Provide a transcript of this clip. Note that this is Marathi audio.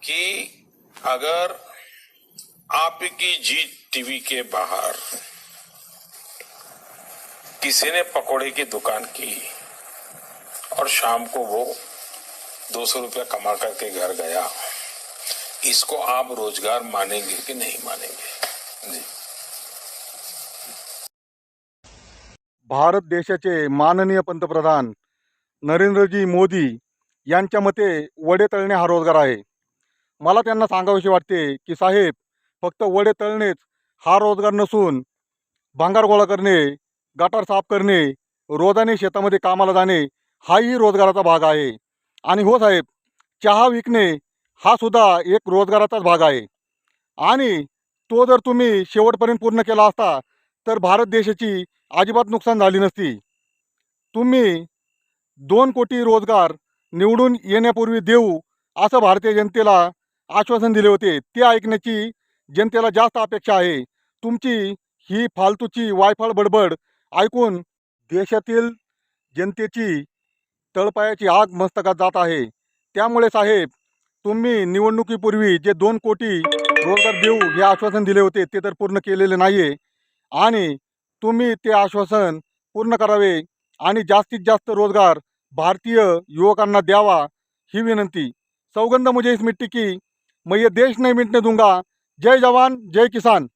कि अगर आपकी जी टीवी के बाहर किसी ने पकोड़े की दुकान की और शाम को वो 200 रुपया कमा करके घर गया, इसको आप रोजगार मानेंगे कि नहीं मानेंगे? जी। भारत देशाचे माननीय पंतप्रधान नरेंद्रजी मोदी यांच्या मते वडे तळणे हा रोजगार आहे. मला त्यांना सांगावेसे वाटते की साहेब, फक्त वडे तळणेच हा रोजगार नसून भांगार गोळा करणे, गटार साफ करणे, रोजाने शेतामध्ये कामाला जाणे हाही रोजगाराचा भाग आहे. आणि हो साहेब, चहा विकणे हा सुद्धा एक रोजगाराचाच भाग आहे. आणि तो जर तुम्ही शेवटपर्यंत पूर्ण केला असता तर भारत देशाची अजिबात नुकसान झाली नसती. तुम्ही 2 कोटी रोजगार निवडून येण्यापूर्वी देऊ असं भारतीय जनतेला आश्वासन दिले होते. ते ऐकण्याची जनतेला जास्त अपेक्षा आहे. तुमची ही फालतूची वायफळ बडबड ऐकून देशातील जनतेची तळपायाची आग मस्तकात जात आहे. त्यामुळे साहेब, तुम्ही निवडणुकीपूर्वी जे 2 कोटी रोजगार देऊ हे आश्वासन दिले होते ते तर पूर्ण केलेले नाही आहे. आणि तुम्ही ते आश्वासन पूर्ण करावे आणि जास्तीत जास्त रोजगार भारतीय युवकांना द्यावा ही विनंती. सौगंध मुझे इस मिट्टी की, मैं ये देश नहीं मिटने दूंगा. जय जवान जय किसान.